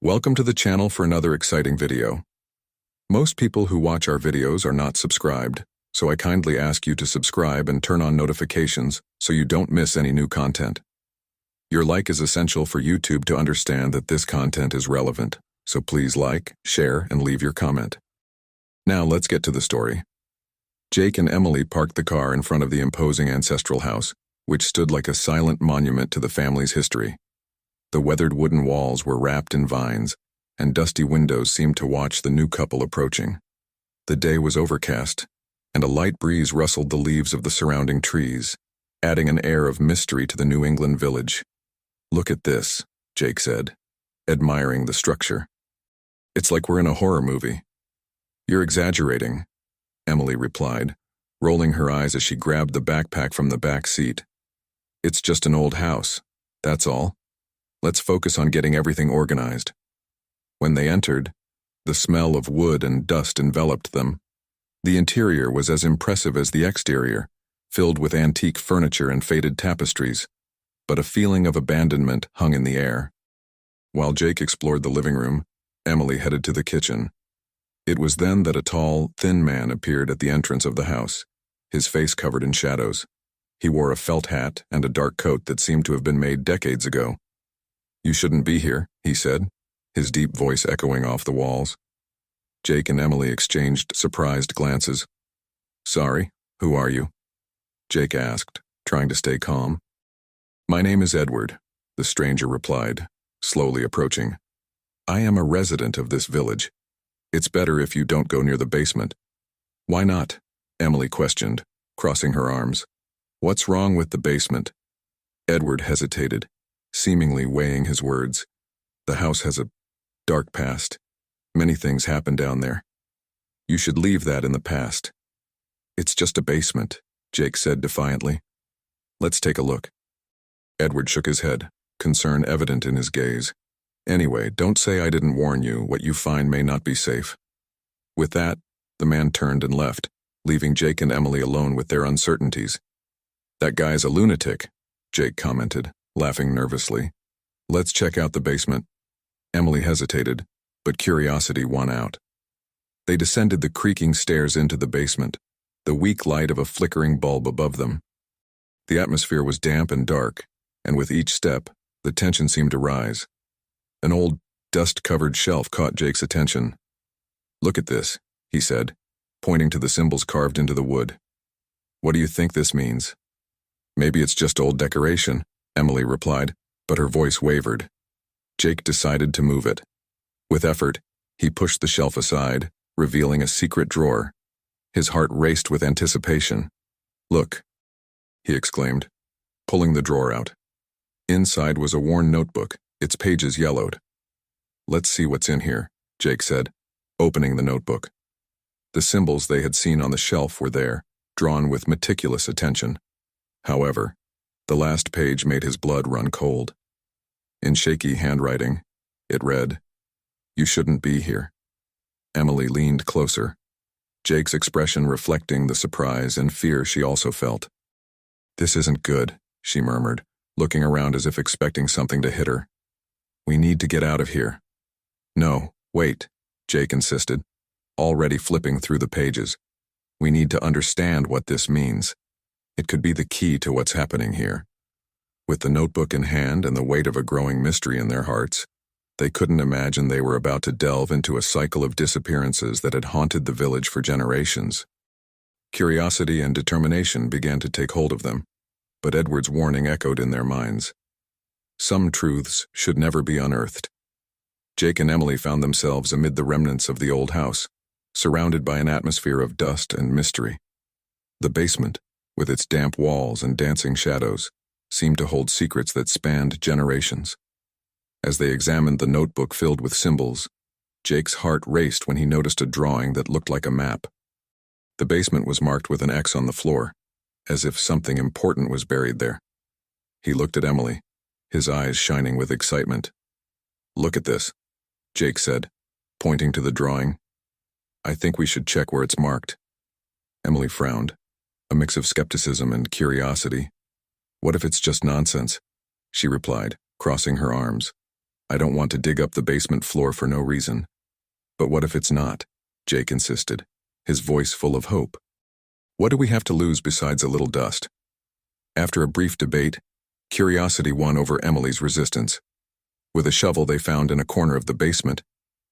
Welcome to the channel for another exciting video. Most people who watch our videos are not subscribed, so I kindly ask you to subscribe and turn on notifications so you don't miss any new content. Your like is essential for YouTube to understand that this content is relevant, so please like, share, and leave your comment. Now let's get to the story. Jake and Emily parked the car in front of the imposing ancestral house, which stood like a silent monument to the family's history. The weathered wooden walls were wrapped in vines, and dusty windows seemed to watch the new couple approaching. The day was overcast, and a light breeze rustled the leaves of the surrounding trees, adding an air of mystery to the New England village. "Look at this," Jake said, admiring the structure. "It's like we're in a horror movie." "You're exaggerating," Emily replied, rolling her eyes as she grabbed the backpack from the back seat. "It's just an old house, that's all. Let's focus on getting everything organized." When they entered, the smell of wood and dust enveloped them. The interior was as impressive as the exterior, filled with antique furniture and faded tapestries, but a feeling of abandonment hung in the air. While Jake explored the living room, Emily headed to the kitchen. It was then that a tall, thin man appeared at the entrance of the house, his face covered in shadows. He wore a felt hat and a dark coat that seemed to have been made decades ago. "You shouldn't be here," he said, his deep voice echoing off the walls. Jake and Emily exchanged surprised glances. "Sorry, who are you?" Jake asked, trying to stay calm. "My name is Edward," the stranger replied, slowly approaching. "I am a resident of this village. It's better if you don't go near the basement." "Why not?" Emily questioned, crossing her arms. "What's wrong with the basement?" Edward hesitated, seemingly weighing his words. "The house has a dark past. Many things happen down there. You should leave that in the past." "It's just a basement," Jake said defiantly. "Let's take a look." Edward shook his head, concern evident in his gaze. "Anyway, don't say I didn't warn you. What you find may not be safe." With that, the man turned and left, leaving Jake and Emily alone with their uncertainties. "That guy's a lunatic," Jake commented, laughing nervously. "Let's check out the basement." Emily hesitated, but curiosity won out. They descended the creaking stairs into the basement, the weak light of a flickering bulb above them. The atmosphere was damp and dark, and with each step, the tension seemed to rise. An old, dust-covered shelf caught Jake's attention. "Look at this," he said, pointing to the symbols carved into the wood. "What do you think this means?" "Maybe it's just old decoration," Emily replied, but her voice wavered. Jake decided to move it. With effort, he pushed the shelf aside, revealing a secret drawer. His heart raced with anticipation. "Look," he exclaimed, pulling the drawer out. Inside was a worn notebook, its pages yellowed. "Let's see what's in here," Jake said, opening the notebook. The symbols they had seen on the shelf were there, drawn with meticulous attention. However, the last page made his blood run cold. In shaky handwriting, it read, "You shouldn't be here." Emily leaned closer, Jake's expression reflecting the surprise and fear she also felt. "This isn't good," she murmured, looking around as if expecting something to hit her. "We need to get out of here." "No, wait," Jake insisted, already flipping through the pages. "We need to understand what this means. It could be the key to what's happening here." With the notebook in hand and the weight of a growing mystery in their hearts, they couldn't imagine they were about to delve into a cycle of disappearances that had haunted the village for generations. Curiosity and determination began to take hold of them, but Edward's warning echoed in their minds. Some truths should never be unearthed. Jake and Emily found themselves amid the remnants of the old house, surrounded by an atmosphere of dust and mystery. The basement, with its damp walls and dancing shadows, seemed to hold secrets that spanned generations. As they examined the notebook filled with symbols, Jake's heart raced when he noticed a drawing that looked like a map. The basement was marked with an X on the floor, as if something important was buried there. He looked at Emily, his eyes shining with excitement. "Look at this," Jake said, pointing to the drawing. "I think we should check where it's marked." Emily frowned, a mix of skepticism and curiosity. "What if it's just nonsense?" she replied, crossing her arms. I don't want to dig up the basement floor for no reason. But what if it's not? Jake insisted, his voice full of hope. What do we have to lose besides a little dust? After a brief debate, curiosity won over Emily's resistance. With a shovel they found in a corner of the basement,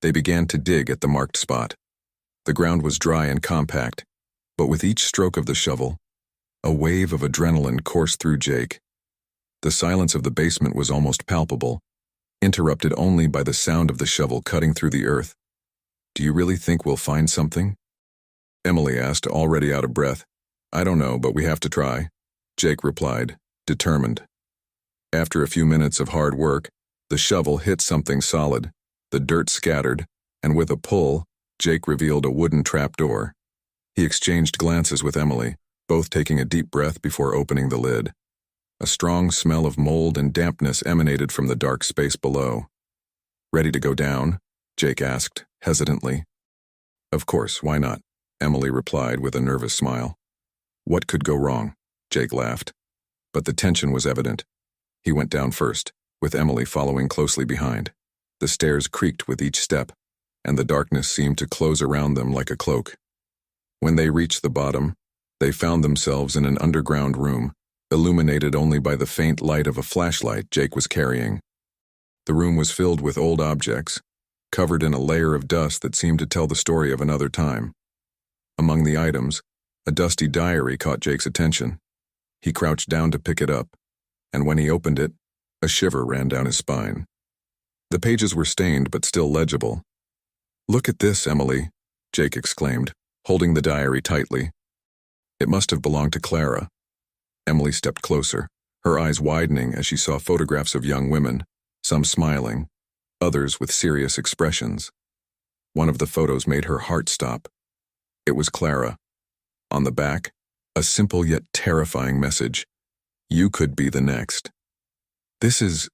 they began to dig at the marked spot. The ground was dry and compact, but with each stroke of the shovel, a wave of adrenaline coursed through Jake. The silence of the basement was almost palpable, interrupted only by the sound of the shovel cutting through the earth. Do you really think we'll find something? Emily asked, already out of breath. I don't know, but we have to try, Jake replied, determined. After a few minutes of hard work, the shovel hit something solid, the dirt scattered, and with a pull, Jake revealed a wooden trapdoor. He exchanged glances with Emily, both taking a deep breath before opening the lid. A strong smell of mold and dampness emanated from the dark space below. Ready to go down? Jake asked, hesitantly. Of course, why not? Emily replied with a nervous smile. What could go wrong? Jake laughed. But the tension was evident. He went down first, with Emily following closely behind. The stairs creaked with each step, and the darkness seemed to close around them like a cloak. When they reached the bottom, they found themselves in an underground room, illuminated only by the faint light of a flashlight Jake was carrying. The room was filled with old objects, covered in a layer of dust that seemed to tell the story of another time. Among the items, a dusty diary caught Jake's attention. He crouched down to pick it up, and when he opened it, a shiver ran down his spine. The pages were stained but still legible. Look at this, Emily, Jake exclaimed, holding the diary tightly. It must have belonged to Clara. Emily stepped closer, her eyes widening as she saw photographs of young women, some smiling, others with serious expressions. One of the photos made her heart stop. It was Clara. On the back, a simple yet terrifying message. You could be the next. This is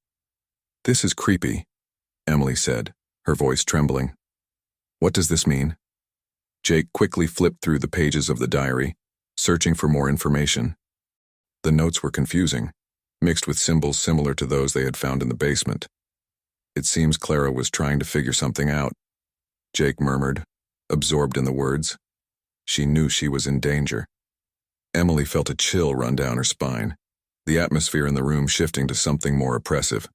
creepy, Emily said, her voice trembling. What does this mean? Jake quickly flipped through the pages of the diary, searching for more information. The notes were confusing, mixed with symbols similar to those they had found in the basement. It seems Clara was trying to figure something out, Jake murmured, absorbed in the words. She knew she was in danger. Emily felt a chill run down her spine, the atmosphere in the room shifting to something more oppressive.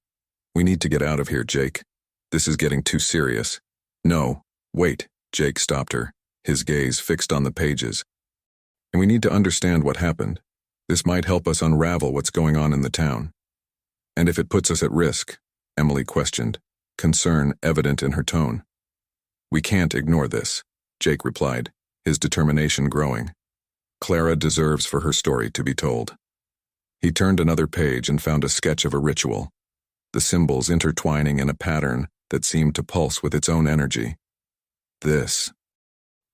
We need to get out of here, Jake. This is getting too serious. No, wait, Jake stopped her, his gaze fixed on the pages. And we need to understand what happened. This might help us unravel what's going on in the town. And if it puts us at risk, Emily questioned, concern evident in her tone. We can't ignore this, Jake replied, his determination growing. Clara deserves for her story to be told. He turned another page and found a sketch of a ritual, the symbols intertwining in a pattern that seemed to pulse with its own energy. This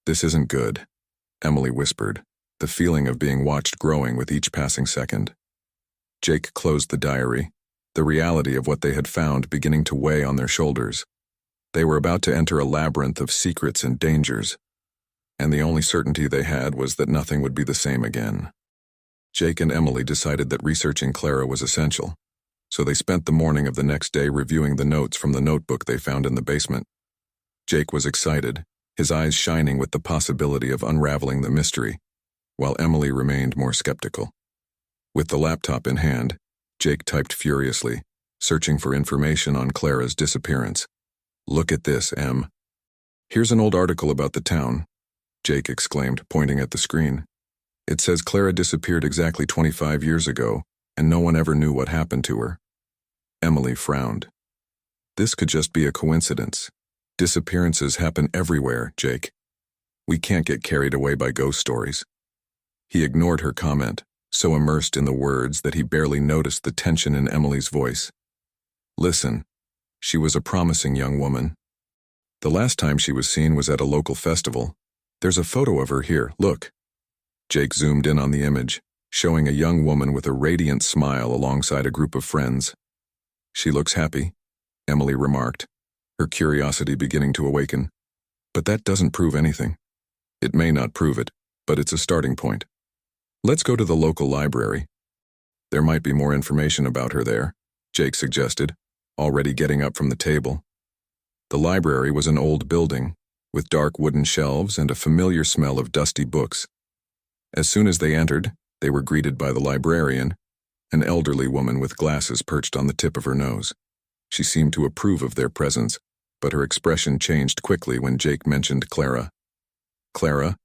isn't good, Emily whispered, the feeling of being watched growing with each passing second. Jake closed the diary, the reality of what they had found beginning to weigh on their shoulders. They were about to enter a labyrinth of secrets and dangers, and the only certainty they had was that nothing would be the same again. Jake and Emily decided that researching Clara was essential, so they spent the morning of the next day reviewing the notes from the notebook they found in the basement. Jake was excited, his eyes shining with the possibility of unraveling the mystery, while Emily remained more skeptical. With the laptop in hand, Jake typed furiously, searching for information on Clara's disappearance. Look at this, Em. Here's an old article about the town, Jake exclaimed, pointing at the screen. It says Clara disappeared exactly 25 years ago, and no one ever knew what happened to her. Emily frowned. This could just be a coincidence. Disappearances happen everywhere, Jake. We can't get carried away by ghost stories. He ignored her comment, so immersed in the words that he barely noticed the tension in Emily's voice. Listen, she was a promising young woman. The last time she was seen was at a local festival. There's a photo of her here, look. Jake zoomed in on the image, showing a young woman with a radiant smile alongside a group of friends. She looks happy, Emily remarked, her curiosity beginning to awaken. But that doesn't prove anything. It may not prove it, but it's a starting point. Let's go to the local library. There might be more information about her there, Jake suggested, already getting up from the table. The library was an old building, with dark wooden shelves and a familiar smell of dusty books. As soon as they entered, they were greeted by the librarian, an elderly woman with glasses perched on the tip of her nose. She seemed to approve of their presence, but her expression changed quickly when Jake mentioned Clara. Clara?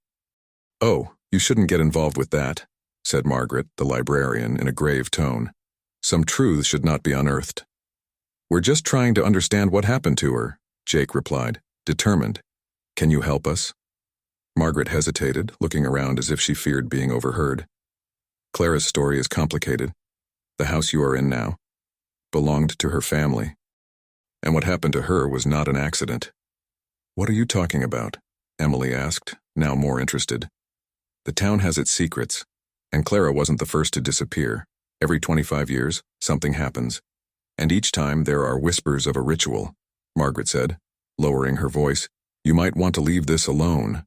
"Oh, you shouldn't get involved with that," said Margaret, the librarian, in a grave tone. "Some truths should not be unearthed." "We're just trying to understand what happened to her," Jake replied, determined. "Can you help us?" Margaret hesitated, looking around as if she feared being overheard. "Clara's story is complicated. The house you are in now belonged to her family, and what happened to her was not an accident." "What are you talking about?" Emily asked, now more interested. "The town has its secrets, and Clara wasn't the first to disappear. Every 25 years, something happens, and each time there are whispers of a ritual," Margaret said, lowering her voice. "You might want to leave this alone."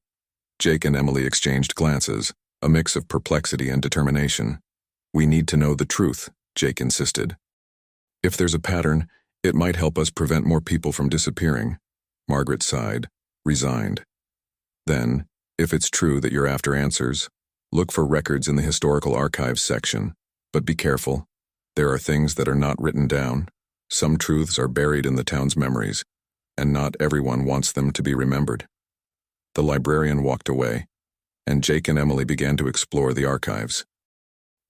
Jake and Emily exchanged glances, a mix of perplexity and determination. "We need to know the truth," Jake insisted. "If there's a pattern, it might help us prevent more people from disappearing." Margaret sighed, resigned. "Then, if it's true that you're after answers, look for records in the historical archives section. But be careful. There are things that are not written down. Some truths are buried in the town's memories, and not everyone wants them to be remembered." The librarian walked away, and Jake and Emily began to explore the archives.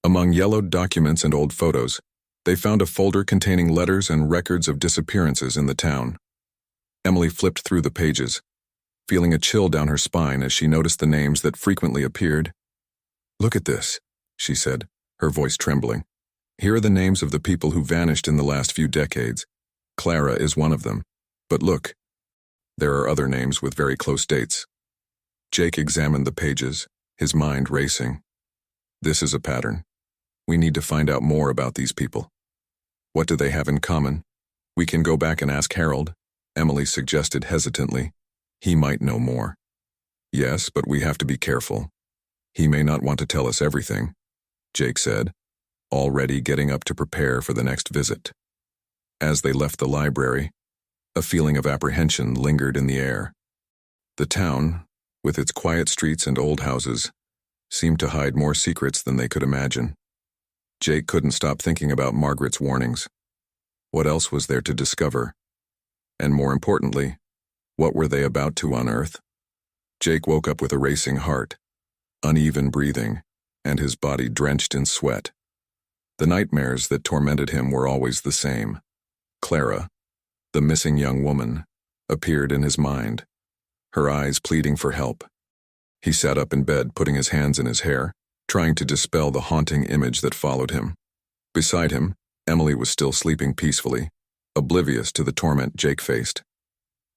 Among yellowed documents and old photos, they found a folder containing letters and records of disappearances in the town. Emily flipped through the pages, feeling a chill down her spine as she noticed the names that frequently appeared. "Look at this," she said, her voice trembling. "Here are the names of the people who vanished in the last few decades. Clara is one of them. But look, there are other names with very close dates." Jake examined the pages, his mind racing. "This is a pattern. We need to find out more about these people. What do they have in common? We can go back and ask Harold," Emily suggested hesitantly. "He might know more." "Yes, but we have to be careful. He may not want to tell us everything," Jake said, already getting up to prepare for the next visit. As they left the library, a feeling of apprehension lingered in the air. The town, with its quiet streets and old houses, seemed to hide more secrets than they could imagine. Jake couldn't stop thinking about Margaret's warnings. What else was there to discover? And more importantly, what were they about to unearth? Jake woke up with a racing heart, uneven breathing, and his body drenched in sweat. The nightmares that tormented him were always the same. Clara, the missing young woman, appeared in his mind, her eyes pleading for help. He sat up in bed, putting his hands in his hair, trying to dispel the haunting image that followed him. Beside him, Emily was still sleeping peacefully, oblivious to the torment Jake faced.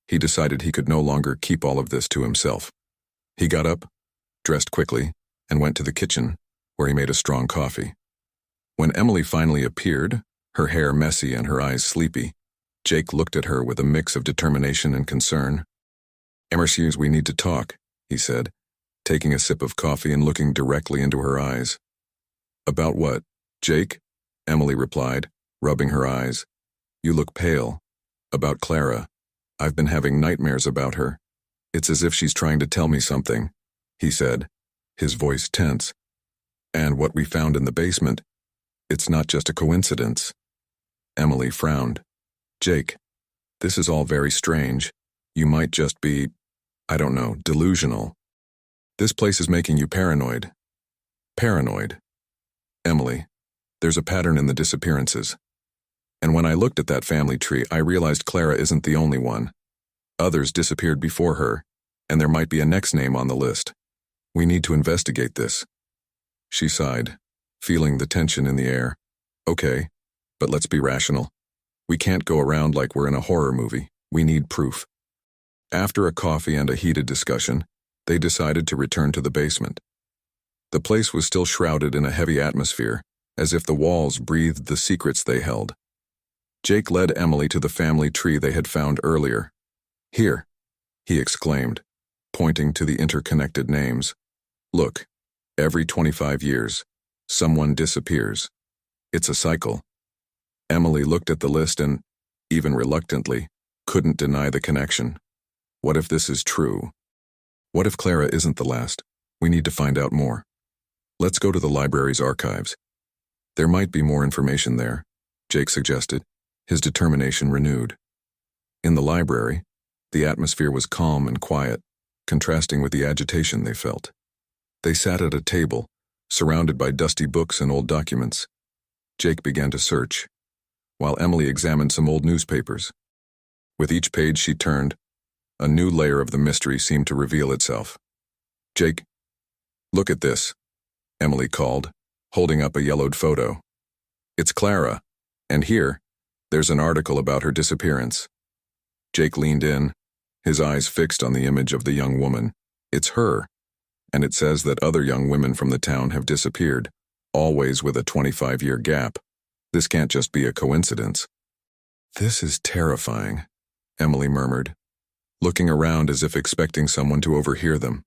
He decided he could no longer keep all of this to himself. He got up, dressed quickly, and went to the kitchen, where he made a strong coffee. When Emily finally appeared, her hair messy and her eyes sleepy, Jake looked at her with a mix of determination and concern. "Emerson, we need to talk," he said, taking a sip of coffee and looking directly into her eyes. "About what, Jake?" Emily replied, rubbing her eyes. "You look pale." "About Clara. I've been having nightmares about her. It's as if she's trying to tell me something," he said, his voice tense. "And what we found in the basement, it's not just a coincidence." Emily frowned. "Jake, this is all very strange. You might just be, I don't know, delusional. This place is making you paranoid." "Paranoid?" "Emily, there's a pattern in the disappearances. And when I looked at that family tree, I realized Clara isn't the only one. Others disappeared before her, and there might be a next name on the list. We need to investigate this." She sighed, feeling the tension in the air. "Okay, but let's be rational. We can't go around like we're in a horror movie. We need proof." After a coffee and a heated discussion, they decided to return to the basement. The place was still shrouded in a heavy atmosphere, as if the walls breathed the secrets they held. Jake led Emily to the family tree they had found earlier. "Here," he exclaimed, pointing to the interconnected names. "Look, every 25 years, someone disappears. It's a cycle." Emily looked at the list and, even reluctantly, couldn't deny the connection. What if this is true? What if Clara isn't the last? We need to find out more. Let's go to the library's archives. There might be more information there, Jake suggested, his determination renewed. In the library, the atmosphere was calm and quiet, contrasting with the agitation they felt. They sat at a table, surrounded by dusty books and old documents. Jake began to search, while Emily examined some old newspapers. With each page she turned, a new layer of the mystery seemed to reveal itself. "Jake, look at this," Emily called, holding up a yellowed photo. "It's Clara, and here, there's an article about her disappearance." Jake leaned in, his eyes fixed on the image of the young woman. It's her, and it says that other young women from the town have disappeared, always with a 25-year gap. This can't just be a coincidence. "This is terrifying," Emily murmured, looking around as if expecting someone to overhear them.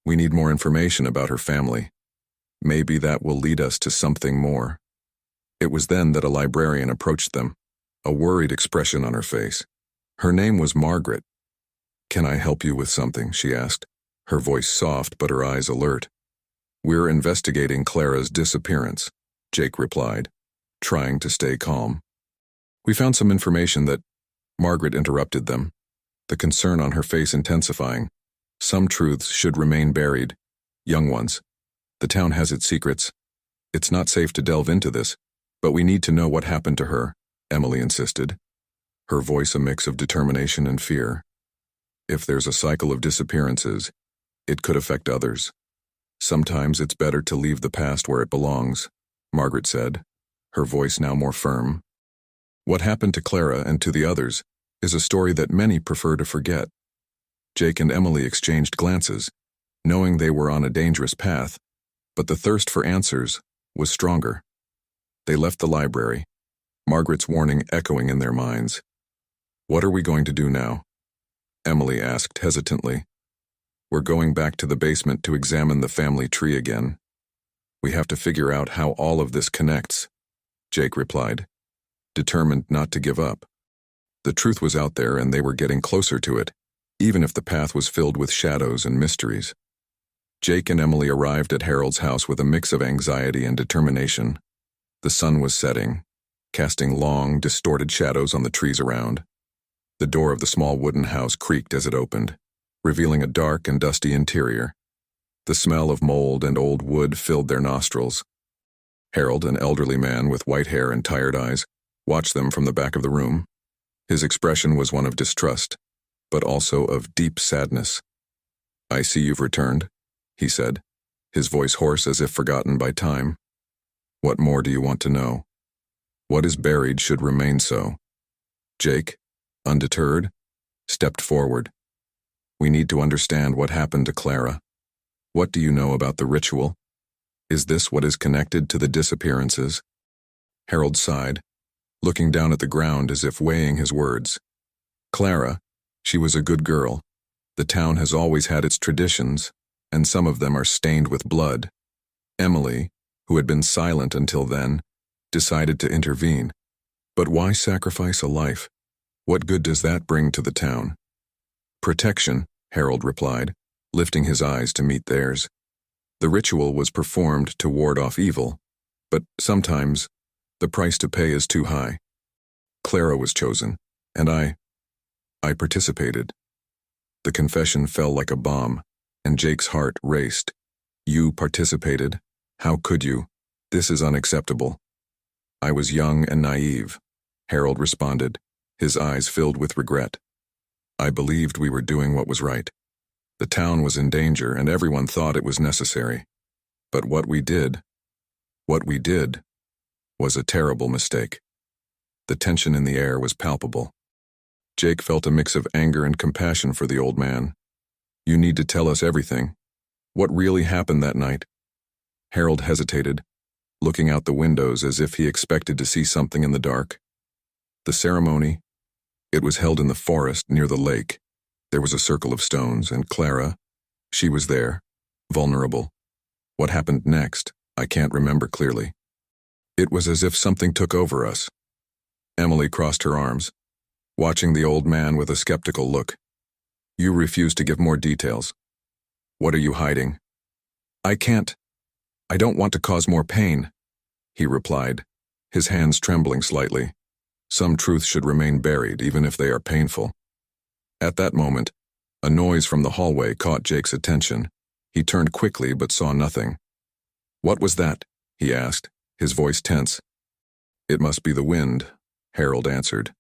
"We need more information about her family. Maybe that will lead us to something more." It was then that a librarian approached them, a worried expression on her face. Her name was Margaret. "Can I help you with something?" she asked, her voice soft but her eyes alert. "We're investigating Clara's disappearance," Jake replied, trying to stay calm. "We found some information that—" Margaret interrupted them, the concern on her face intensifying. "Some truths should remain buried. Young ones. The town has its secrets. It's not safe to delve into this, but we need to know what happened to her," Emily insisted, her voice a mix of determination and fear. "If there's a cycle of disappearances, it could affect others. Sometimes it's better to leave the past where it belongs," Margaret said, her voice now more firm. "What happened to Clara and to the others is a story that many prefer to forget." Jake and Emily exchanged glances, knowing they were on a dangerous path, but the thirst for answers was stronger. They left the library, Margaret's warning echoing in their minds. "What are we going to do now?" Emily asked hesitantly. "We're going back to the basement to examine the family tree again. We have to figure out how all of this connects," Jake replied, determined not to give up. The truth was out there and they were getting closer to it, even if the path was filled with shadows and mysteries. Jake and Emily arrived at Harold's house with a mix of anxiety and determination. The sun was setting, casting long, distorted shadows on the trees around. The door of the small wooden house creaked as it opened, revealing a dark and dusty interior. The smell of mold and old wood filled their nostrils. Harold, an elderly man with white hair and tired eyes, watched them from the back of the room. His expression was one of distrust, but also of deep sadness. "I see you've returned," he said, his voice hoarse as if forgotten by time. "What more do you want to know? What is buried should remain so." Jake, undeterred, stepped forward. "We need to understand what happened to Clara. What do you know about the ritual? Is this what is connected to the disappearances?" Harold sighed, looking down at the ground as if weighing his words. "Clara, she was a good girl. The town has always had its traditions, and some of them are stained with blood." Emily, who had been silent until then, decided to intervene. "But why sacrifice a life? What good does that bring to the town?" "Protection," Harold replied, lifting his eyes to meet theirs. "The ritual was performed to ward off evil, but sometimes the price to pay is too high. Clara was chosen, and I participated." The confession fell like a bomb, and Jake's heart raced. "You participated? How could you? This is unacceptable." "I was young and naive," Harold responded, his eyes filled with regret. "I believed we were doing what was right. The town was in danger and everyone thought it was necessary. But what we did was a terrible mistake." The tension in the air was palpable. Jake felt a mix of anger and compassion for the old man. "You need to tell us everything. What really happened that night?" Harold hesitated, looking out the windows as if he expected to see something in the dark. "The ceremony, it was held in the forest near the lake. There was a circle of stones, and Clara, she was there, vulnerable. What happened next, I can't remember clearly. It was as if something took over us." Emily crossed her arms, watching the old man with a skeptical look. You refuse to give more details. What are you hiding? I can't. I don't want to cause more pain, he replied, his hands trembling slightly. Some truths should remain buried, even if they are painful. At that moment, a noise from the hallway caught Jake's attention. He turned quickly but saw nothing. What was that? He asked, his voice tense. It must be the wind, Harold answered.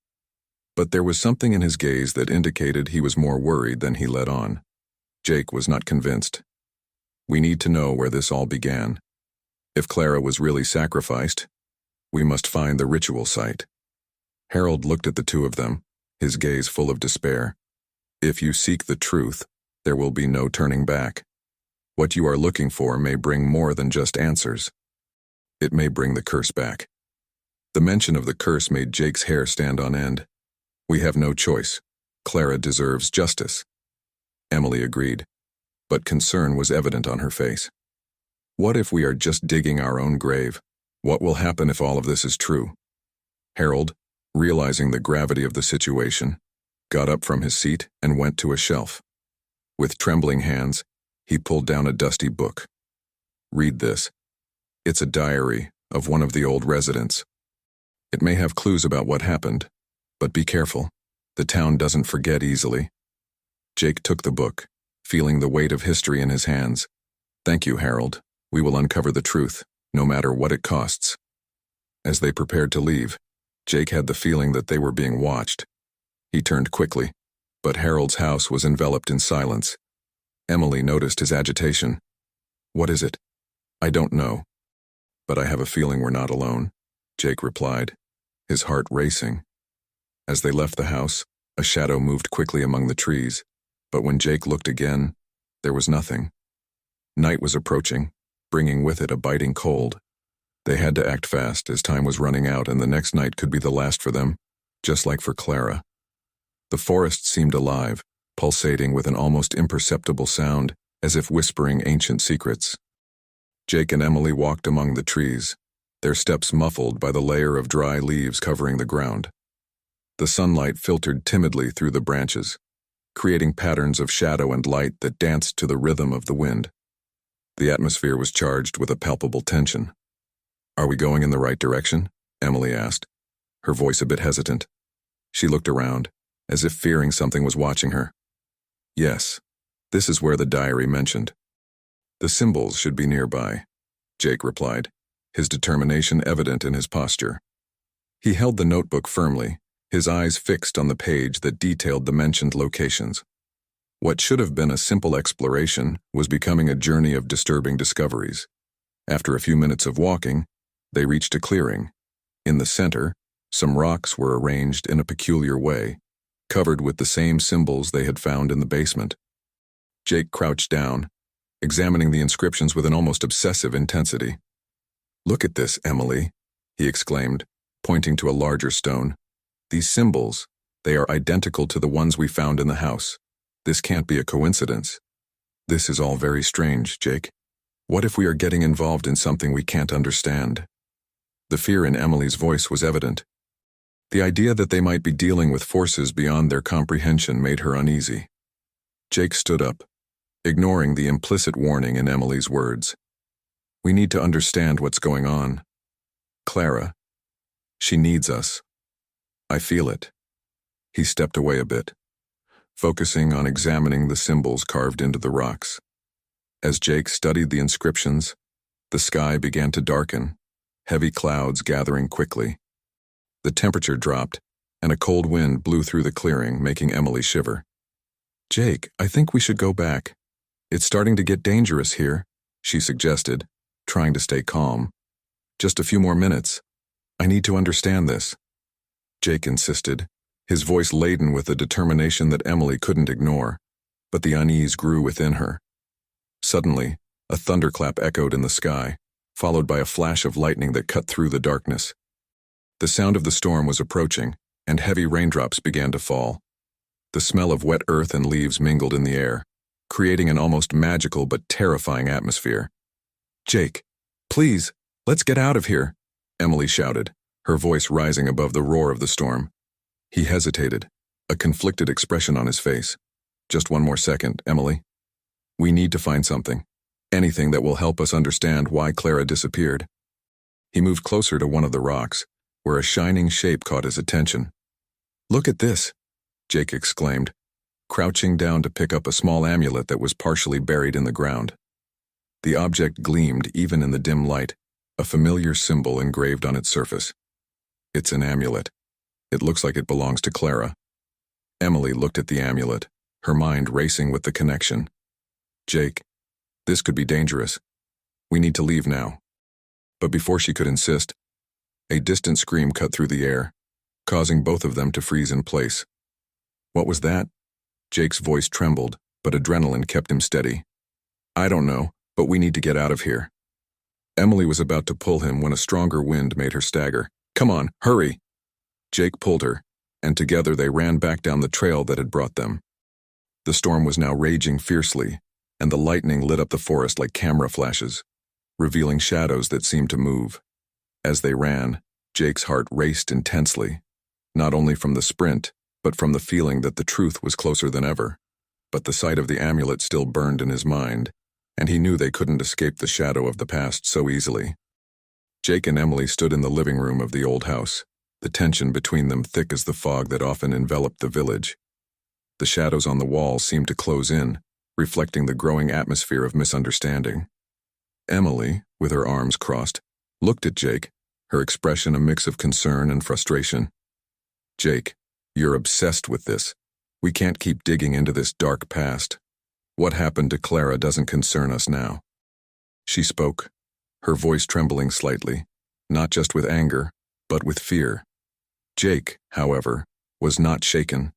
But there was something in his gaze that indicated he was more worried than he let on. Jake was not convinced. We need to know where this all began. If Clara was really sacrificed, we must find the ritual site. Harold looked at the two of them, his gaze full of despair. If you seek the truth, there will be no turning back. What you are looking for may bring more than just answers. It may bring the curse back. The mention of the curse made Jake's hair stand on end. We have no choice. Clara deserves justice. Emily agreed, but concern was evident on her face. What if we are just digging our own grave? What will happen if all of this is true? Harold, realizing the gravity of the situation, got up from his seat and went to a shelf. With trembling hands, he pulled down a dusty book. Read this. It's a diary of one of the old residents. It may have clues about what happened, but be careful. The town doesn't forget easily. Jake took the book, feeling the weight of history in his hands. Thank you, Harold. We will uncover the truth, no matter what it costs. As they prepared to leave, Jake had the feeling that they were being watched. He turned quickly, but Harold's house was enveloped in silence. Emily noticed his agitation. What is it? I don't know. But I have a feeling we're not alone, Jake replied, his heart racing. As they left the house, a shadow moved quickly among the trees, but when Jake looked again, there was nothing. Night was approaching, bringing with it a biting cold. They had to act fast as time was running out and the next night could be the last for them, just like for Clara. The forest seemed alive, pulsating with an almost imperceptible sound, as if whispering ancient secrets. Jake and Emily walked among the trees, their steps muffled by the layer of dry leaves covering the ground. The sunlight filtered timidly through the branches, creating patterns of shadow and light that danced to the rhythm of the wind. The atmosphere was charged with a palpable tension. Are we going in the right direction? Emily asked, her voice a bit hesitant. She looked around, as if fearing something was watching her. Yes, this is where the diary mentioned. The symbols should be nearby, Jake replied, his determination evident in his posture. He held the notebook firmly, his eyes fixed on the page that detailed the mentioned locations. What should have been a simple exploration was becoming a journey of disturbing discoveries. After a few minutes of walking, they reached a clearing. In the center, some rocks were arranged in a peculiar way, covered with the same symbols they had found in the basement. Jake crouched down, examining the inscriptions with an almost obsessive intensity. Look at this, Emily, he exclaimed, pointing to a larger stone. These symbols, they are identical to the ones we found in the house. This can't be a coincidence. This is all very strange, Jake. What if we are getting involved in something we can't understand? The fear in Emily's voice was evident. The idea that they might be dealing with forces beyond their comprehension made her uneasy. Jake stood up, ignoring the implicit warning in Emily's words. We need to understand what's going on. Clara, she needs us. I feel it. He stepped away a bit, focusing on examining the symbols carved into the rocks. As Jake studied the inscriptions, the sky began to darken, heavy clouds gathering quickly. The temperature dropped, and a cold wind blew through the clearing, making Emily shiver. Jake, I think we should go back. It's starting to get dangerous here, she suggested, trying to stay calm. Just a few more minutes. I need to understand this. Jake insisted, his voice laden with a determination that Emily couldn't ignore, but the unease grew within her. Suddenly, a thunderclap echoed in the sky, followed by a flash of lightning that cut through the darkness. The sound of the storm was approaching, and heavy raindrops began to fall. The smell of wet earth and leaves mingled in the air, creating an almost magical but terrifying atmosphere. Jake, please, let's get out of here, Emily shouted, her voice rising above the roar of the storm. He hesitated, a conflicted expression on his face. Just one more second, Emily. We need to find something. Anything that will help us understand why Clara disappeared. He moved closer to one of the rocks, where a shining shape caught his attention. Look at this, Jake exclaimed, crouching down to pick up a small amulet that was partially buried in the ground. The object gleamed even in the dim light, a familiar symbol engraved on its surface. It's an amulet. It looks like it belongs to Clara. Emily looked at the amulet, her mind racing with the connection. Jake, this could be dangerous. We need to leave now. But before she could insist, a distant scream cut through the air, causing both of them to freeze in place. What was that? Jake's voice trembled, but adrenaline kept him steady. I don't know, but we need to get out of here. Emily was about to pull him when a stronger wind made her stagger. Come on, hurry! Jake pulled her, and together they ran back down the trail that had brought them. The storm was now raging fiercely, and the lightning lit up the forest like camera flashes, revealing shadows that seemed to move. As they ran, Jake's heart raced intensely, not only from the sprint, but from the feeling that the truth was closer than ever. But the sight of the amulet still burned in his mind, and he knew they couldn't escape the shadow of the past so easily. Jake and Emily stood in the living room of the old house, the tension between them thick as the fog that often enveloped the village. The shadows on the walls seemed to close in, reflecting the growing atmosphere of misunderstanding. Emily, with her arms crossed, looked at Jake, her expression a mix of concern and frustration. Jake, you're obsessed with this. We can't keep digging into this dark past. What happened to Clara doesn't concern us now. She spoke, her voice trembling slightly, not just with anger, but with fear. Jake, however, was not shaken.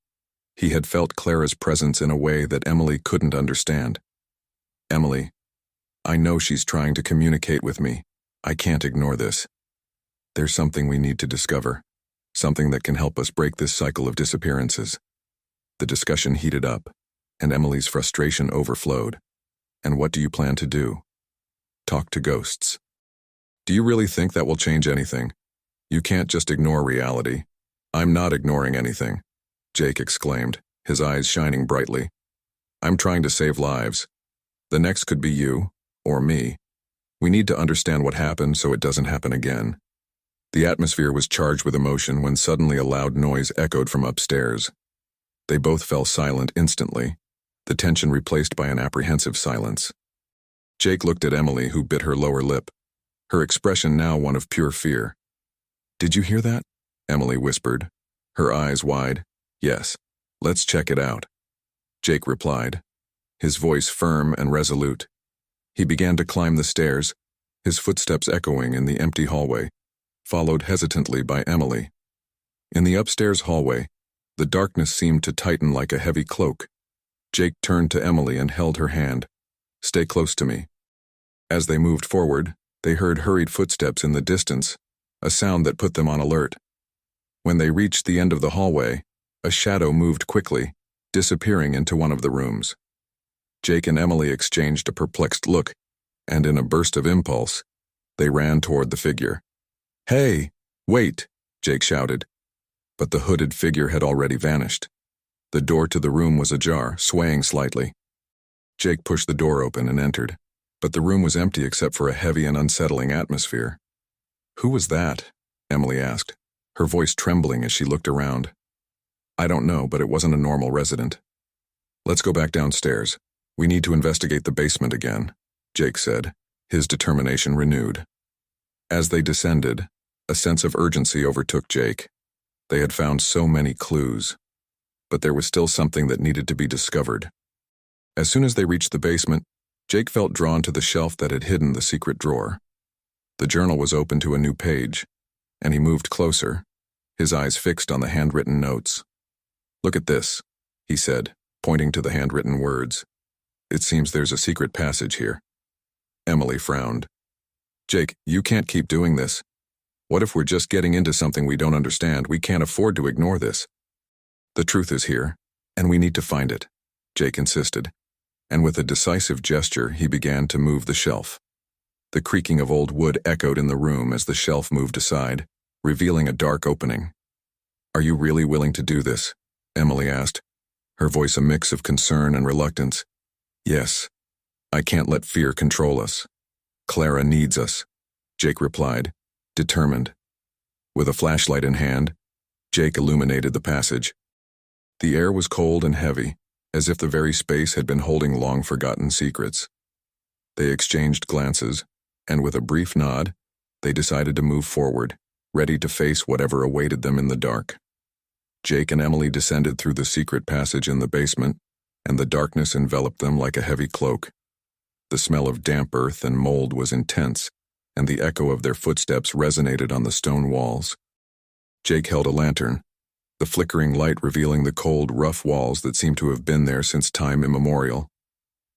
He had felt Clara's presence in a way that Emily couldn't understand. Emily, I know she's trying to communicate with me. I can't ignore this. There's something we need to discover, something that can help us break this cycle of disappearances. The discussion heated up, and Emily's frustration overflowed. And what do you plan to do? Talk to ghosts. Do you really think that will change anything? You can't just ignore reality. I'm not ignoring anything, Jake exclaimed, his eyes shining brightly. I'm trying to save lives. The next could be you, or me. We need to understand what happened so it doesn't happen again. The atmosphere was charged with emotion when suddenly a loud noise echoed from upstairs. They both fell silent instantly, the tension replaced by an apprehensive silence. Jake looked at Emily, who bit her lower lip, her expression now one of pure fear. Did you hear that? Emily whispered, her eyes wide. Yes, let's check it out. Jake replied, his voice firm and resolute. He began to climb the stairs, his footsteps echoing in the empty hallway, followed hesitantly by Emily. In the upstairs hallway, the darkness seemed to tighten like a heavy cloak. Jake turned to Emily and held her hand. Stay close to me. As they moved forward, they heard hurried footsteps in the distance, a sound that put them on alert. When they reached the end of the hallway, a shadow moved quickly, disappearing into one of the rooms. Jake and Emily exchanged a perplexed look, and in a burst of impulse, they ran toward the figure. Hey, wait, Jake shouted. But the hooded figure had already vanished. The door to the room was ajar, swaying slightly. Jake pushed the door open and entered, but the room was empty except for a heavy and unsettling atmosphere. Who was that? Emily asked, her voice trembling as she looked around. I don't know, but it wasn't a normal resident. Let's go back downstairs. We need to investigate the basement again, Jake said, his determination renewed. As they descended, a sense of urgency overtook Jake. They had found so many clues, but there was still something that needed to be discovered. As soon as they reached the basement, Jake felt drawn to the shelf that had hidden the secret drawer. The journal was open to a new page, and he moved closer, his eyes fixed on the handwritten notes. Look at this, he said, pointing to the handwritten words. It seems there's a secret passage here. Emily frowned. Jake, you can't keep doing this. What if we're just getting into something we don't understand? We can't afford to ignore this. The truth is here, and we need to find it, Jake insisted, and with a decisive gesture he began to move the shelf. The creaking of old wood echoed in the room as the shelf moved aside, revealing a dark opening. Are you really willing to do this? Emily asked, her voice a mix of concern and reluctance. Yes. I can't let fear control us. Clara needs us, Jake replied, determined. With a flashlight in hand, Jake illuminated the passage. The air was cold and heavy, as if the very space had been holding long-forgotten secrets. They exchanged glances, and with a brief nod, they decided to move forward, ready to face whatever awaited them in the dark. Jake and Emily descended through the secret passage in the basement, and the darkness enveloped them like a heavy cloak. The smell of damp earth and mold was intense, and the echo of their footsteps resonated on the stone walls. Jake held a lantern, the flickering light revealing the cold, rough walls that seemed to have been there since time immemorial.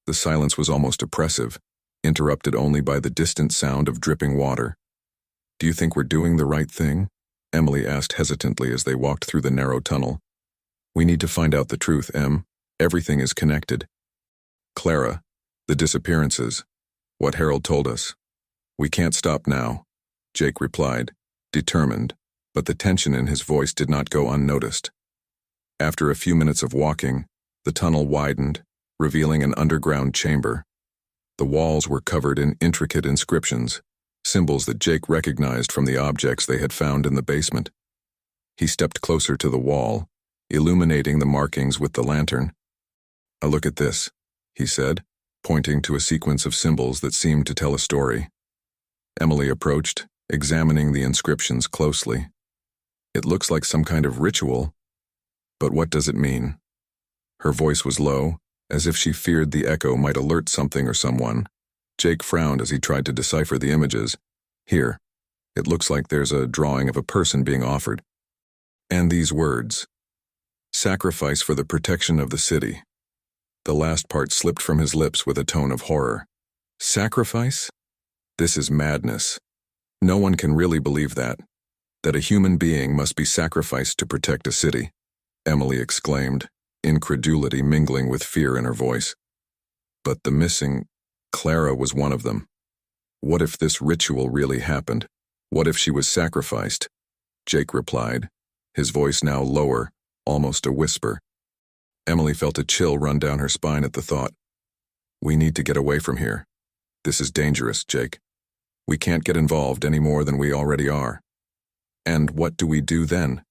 The silence was almost oppressive, interrupted only by the distant sound of dripping water. Do you think we're doing the right thing? Emily asked hesitantly as they walked through the narrow tunnel. We need to find out the truth, Em. Everything is connected. Clara, the disappearances, what Harold told us. We can't stop now, Jake replied, determined, but the tension in his voice did not go unnoticed. After a few minutes of walking, the tunnel widened, revealing an underground chamber. The walls were covered in intricate inscriptions, symbols that Jake recognized from the objects they had found in the basement. He stepped closer to the wall, illuminating the markings with the lantern. Look at this, he said, pointing to a sequence of symbols that seemed to tell a story. Emily approached, examining the inscriptions closely. It looks like some kind of ritual, but what does it mean? Her voice was low, as if she feared the echo might alert something or someone. Jake frowned as he tried to decipher the images. Here, it looks like there's a drawing of a person being offered. And these words, sacrifice for the protection of the city. The last part slipped from his lips with a tone of horror. Sacrifice? This is madness. No one can really believe that a human being must be sacrificed to protect a city, Emily exclaimed, incredulity mingling with fear in her voice. But the missing Clara was one of them. What if this ritual really happened? What if she was sacrificed? Jake replied, his voice now lower, almost a whisper. Emily felt a chill run down her spine at the thought. We need to get away from here. This is dangerous, Jake. We can't get involved any more than we already are. And what do we do then?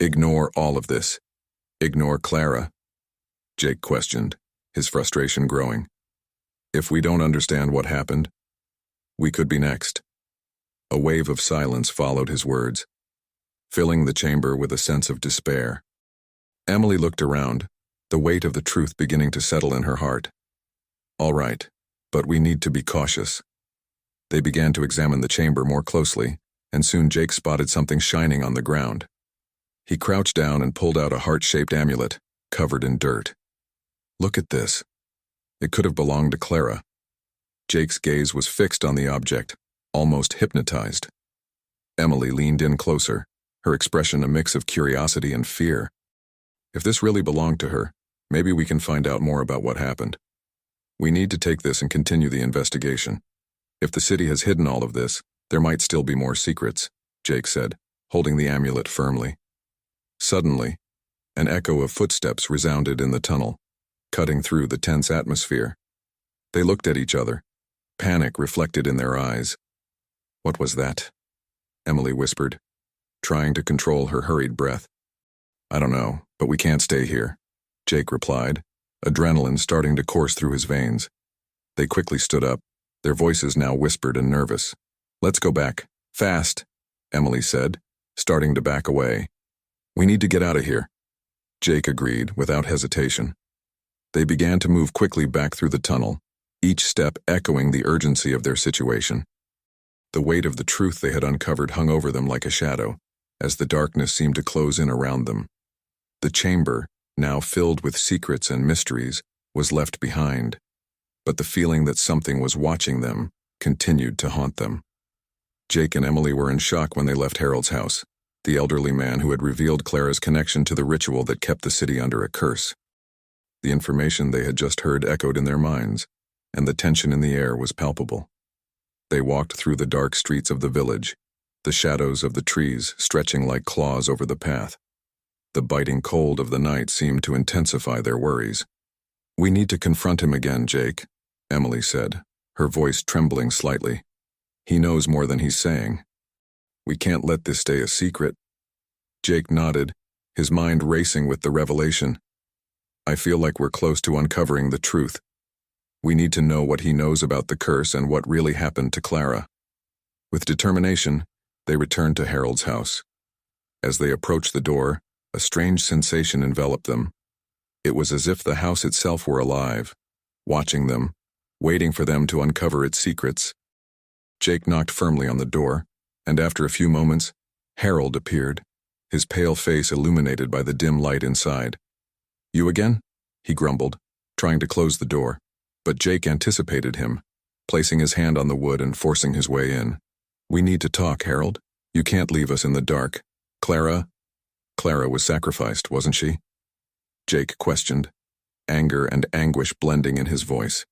Ignore all of this. Ignore Clara? Jake questioned, his frustration growing. If we don't understand what happened, we could be next. A wave of silence followed his words, filling the chamber with a sense of despair. Emily looked around, the weight of the truth beginning to settle in her heart. All right, but we need to be cautious. They began to examine the chamber more closely, and soon Jake spotted something shining on the ground. He crouched down and pulled out a heart-shaped amulet, covered in dirt. Look at this. It could have belonged to Clara. Jake's gaze was fixed on the object, almost hypnotized. Emily leaned in closer, her expression a mix of curiosity and fear. If this really belonged to her, maybe we can find out more about what happened. We need to take this and continue the investigation. If the city has hidden all of this, there might still be more secrets, Jake said, holding the amulet firmly. Suddenly, an echo of footsteps resounded in the tunnel, cutting through the tense atmosphere. They looked at each other, panic reflected in their eyes. What was that? Emily whispered, trying to control her hurried breath. I don't know, but we can't stay here, Jake replied, adrenaline starting to course through his veins. They quickly stood up, their voices now whispered and nervous. Let's go back, fast, Emily said, starting to back away. We need to get out of here. Jake agreed without hesitation. They began to move quickly back through the tunnel, each step echoing the urgency of their situation. The weight of the truth they had uncovered hung over them like a shadow, as the darkness seemed to close in around them. The chamber, now filled with secrets and mysteries, was left behind, but the feeling that something was watching them continued to haunt them. Jake and Emily were in shock when they left Harold's house, the elderly man who had revealed Clara's connection to the ritual that kept the city under a curse. The information they had just heard echoed in their minds, and the tension in the air was palpable. They walked through the dark streets of the village, the shadows of the trees stretching like claws over the path. The biting cold of the night seemed to intensify their worries. "We need to confront him again, Jake," Emily said, her voice trembling slightly. "He knows more than he's saying. We can't let this stay a secret." Jake nodded, his mind racing with the revelation. "I feel like we're close to uncovering the truth. We need to know what he knows about the curse and what really happened to Clara." With determination, they returned to Harold's house. As they approached the door, a strange sensation enveloped them. It was as if the house itself were alive, watching them, waiting for them to uncover its secrets. Jake knocked firmly on the door, and after a few moments, Harold appeared, his pale face illuminated by the dim light inside. "You again?" he grumbled, trying to close the door, but Jake anticipated him, placing his hand on the wood and forcing his way in. "We need to talk, Harold. You can't leave us in the dark. Clara was sacrificed, wasn't she?" Jake questioned, anger and anguish blending in his voice.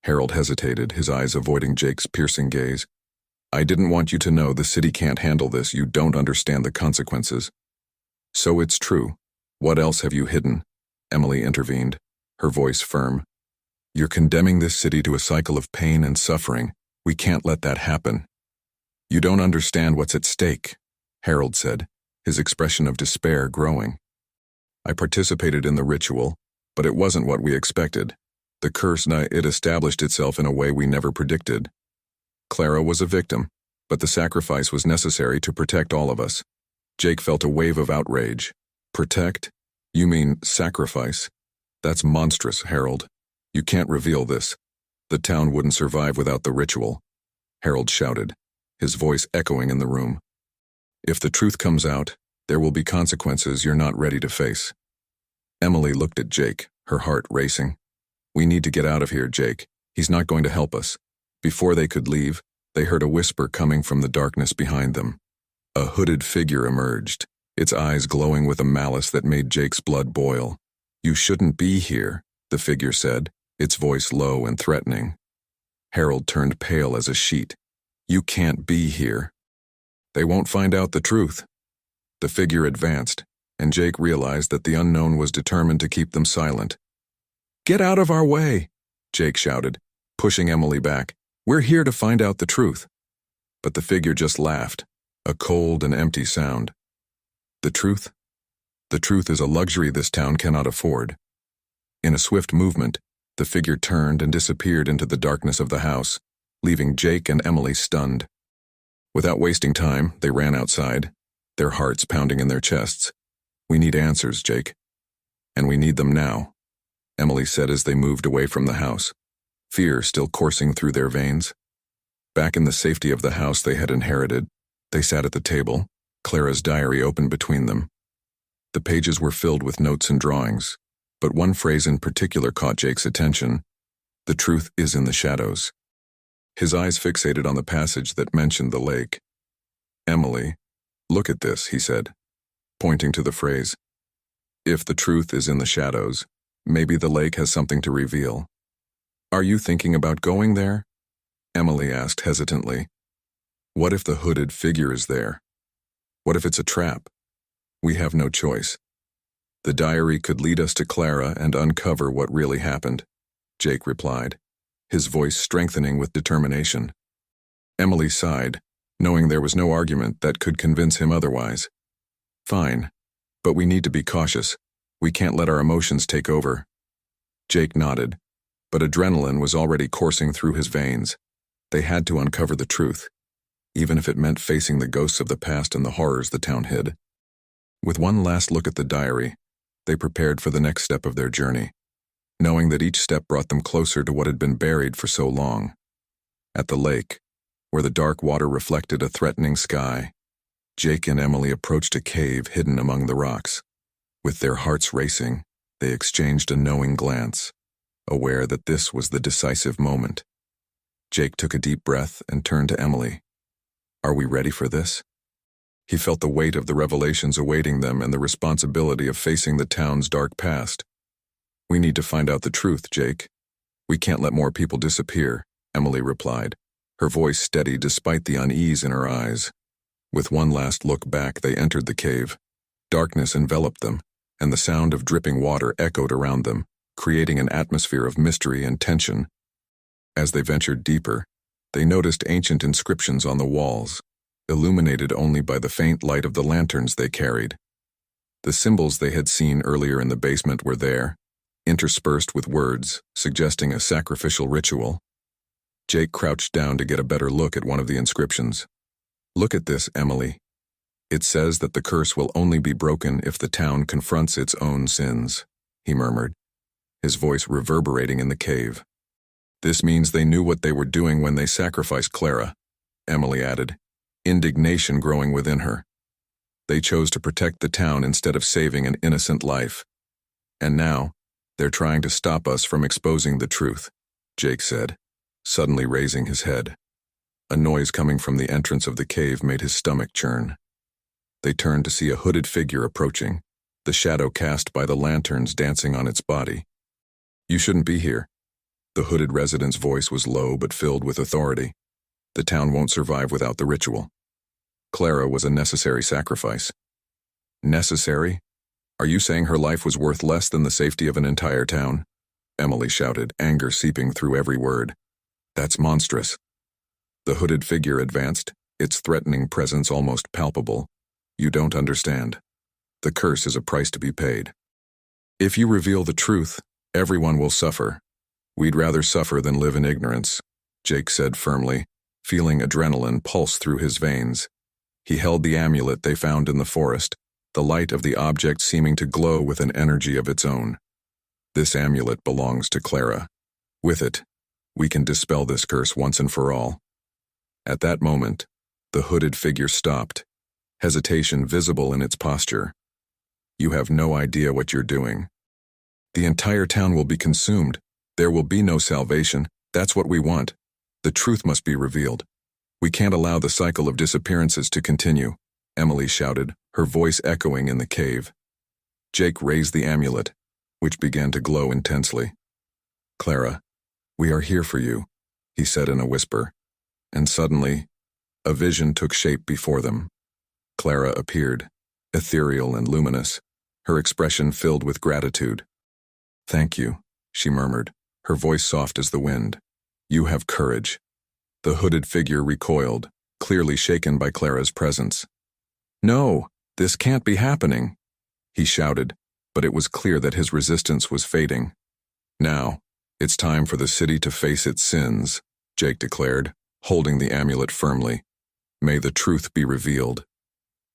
Harold hesitated, his eyes avoiding Jake's piercing gaze. "I didn't want you to know the city can't handle this. You don't understand the consequences." "So it's true. What else have you hidden?" Emily intervened, her voice firm. "You're condemning this city to a cycle of pain and suffering. We can't let that happen." "You don't understand what's at stake," Harold said, his expression of despair growing. "I participated in the ritual, but it wasn't what we expected. The curse, it established itself in a way we never predicted. Clara was a victim, but the sacrifice was necessary to protect all of us." Jake felt a wave of outrage. "Protect? You mean sacrifice? That's monstrous, Harold. You can't reveal this. The town wouldn't survive without the ritual," Harold shouted, his voice echoing in the room. "If the truth comes out, there will be consequences you're not ready to face." Emily looked at Jake, her heart racing. "We need to get out of here, Jake. He's not going to help us." Before they could leave, they heard a whisper coming from the darkness behind them. A hooded figure emerged, its eyes glowing with a malice that made Jake's blood boil. "You shouldn't be here," the figure said, its voice low and threatening. Harold turned pale as a sheet. "You can't be here. They won't find out the truth." The figure advanced, and Jake realized that the unknown was determined to keep them silent. "Get out of our way," Jake shouted, pushing Emily back. "We're here to find out the truth." But the figure just laughed, a cold and empty sound. "The truth? The truth is a luxury this town cannot afford." In a swift movement, the figure turned and disappeared into the darkness of the house, leaving Jake and Emily stunned. Without wasting time, they ran outside, their hearts pounding in their chests. "We need answers, Jake. And we need them now," Emily said as they moved away from the house, fear still coursing through their veins. Back in the safety of the house they had inherited, they sat at the table, Clara's diary open between them. The pages were filled with notes and drawings, but one phrase in particular caught Jake's attention. "The truth is in the shadows." His eyes fixated on the passage that mentioned the lake. "Emily, look at this," he said, pointing to the phrase. "If the truth is in the shadows, maybe the lake has something to reveal." "Are you thinking about going there?" Emily asked hesitantly. "What if the hooded figure is there? What if it's a trap? We have no choice. The diary could lead us to Clara and uncover what really happened," Jake replied, his voice strengthening with determination. Emily sighed, knowing there was no argument that could convince him otherwise. "Fine, but we need to be cautious. We can't let our emotions take over." Jake nodded, but adrenaline was already coursing through his veins. They had to uncover the truth, even if it meant facing the ghosts of the past and the horrors the town hid. With one last look at the diary, they prepared for the next step of their journey, knowing that each step brought them closer to what had been buried for so long. At the lake, where the dark water reflected a threatening sky, Jake and Emily approached a cave hidden among the rocks. With their hearts racing, they exchanged a knowing glance, aware that this was the decisive moment. Jake took a deep breath and turned to Emily. "Are we ready for this?" He felt the weight of the revelations awaiting them and the responsibility of facing the town's dark past. "We need to find out the truth, Jake. We can't let more people disappear," Emily replied, her voice steady despite the unease in her eyes. With one last look back, they entered the cave. Darkness enveloped them, and the sound of dripping water echoed around them, creating an atmosphere of mystery and tension. As they ventured deeper, they noticed ancient inscriptions on the walls, illuminated only by the faint light of the lanterns they carried. The symbols they had seen earlier in the basement were there, interspersed with words suggesting a sacrificial ritual. Jake crouched down to get a better look at one of the inscriptions. "Look at this, Emily. It says that the curse will only be broken if the town confronts its own sins," he murmured, his voice reverberating in the cave. "This means they knew what they were doing when they sacrificed Clara," Emily added, indignation growing within her. "They chose to protect the town instead of saving an innocent life. And now, they're trying to stop us from exposing the truth," Jake said, suddenly raising his head. A noise coming from the entrance of the cave made his stomach churn. They turned to see a hooded figure approaching, the shadow cast by the lanterns dancing on its body. "You shouldn't be here." The hooded resident's voice was low but filled with authority. "The town won't survive without the ritual. Clara was a necessary sacrifice." "Necessary? Are you saying her life was worth less than the safety of an entire town?" Emily shouted, anger seeping through every word. "That's monstrous." The hooded figure advanced, its threatening presence almost palpable. "You don't understand. The curse is a price to be paid. If you reveal the truth, everyone will suffer. We'd rather suffer than live in ignorance," Jake said firmly, feeling adrenaline pulse through his veins. He held the amulet they found in the forest, the light of the object seeming to glow with an energy of its own. "This amulet belongs to Clara. With it, we can dispel this curse once and for all." At that moment, the hooded figure stopped, hesitation visible in its posture. "You have no idea what you're doing. The entire town will be consumed. There will be no salvation. That's what we want. The truth must be revealed. We can't allow the cycle of disappearances to continue," Emily shouted, her voice echoing in the cave. Jake raised the amulet, which began to glow intensely. "Clara, we are here for you," he said in a whisper, and suddenly, a vision took shape before them. Clara appeared, ethereal and luminous, her expression filled with gratitude. "Thank you," she murmured, her voice soft as the wind. "You have courage." The hooded figure recoiled, clearly shaken by Clara's presence. "No, this can't be happening," he shouted, but it was clear that his resistance was fading. "Now, it's time for the city to face its sins," Jake declared, holding the amulet firmly. "May the truth be revealed."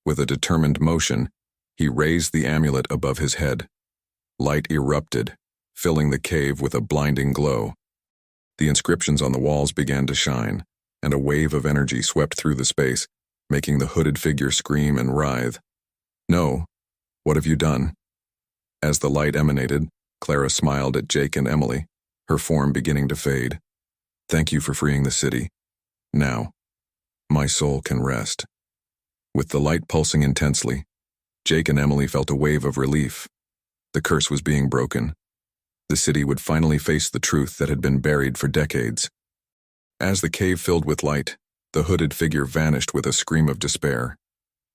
With a determined motion, he raised the amulet above his head. Light erupted, filling the cave with a blinding glow. The inscriptions on the walls began to shine, and a wave of energy swept through the space, making the hooded figure scream and writhe. "No, what have you done?" As the light emanated, Clara smiled at Jake and Emily, her form beginning to fade. "Thank you for freeing the city. Now, my soul can rest." With the light pulsing intensely, Jake and Emily felt a wave of relief. The curse was being broken. The city would finally face the truth that had been buried for decades. As the cave filled with light, the hooded figure vanished with a scream of despair,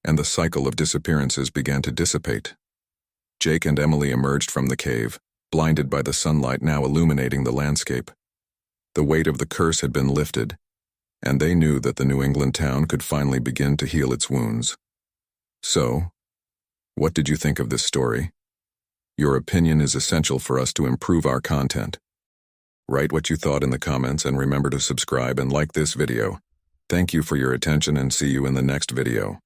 and the cycle of disappearances began to dissipate. Jake and Emily emerged from the cave, blinded by the sunlight now illuminating the landscape. The weight of the curse had been lifted, and they knew that the New England town could finally begin to heal its wounds. So, what did you think of this story? Your opinion is essential for us to improve our content. Write what you thought in the comments and remember to subscribe and like this video. Thank you for your attention and see you in the next video.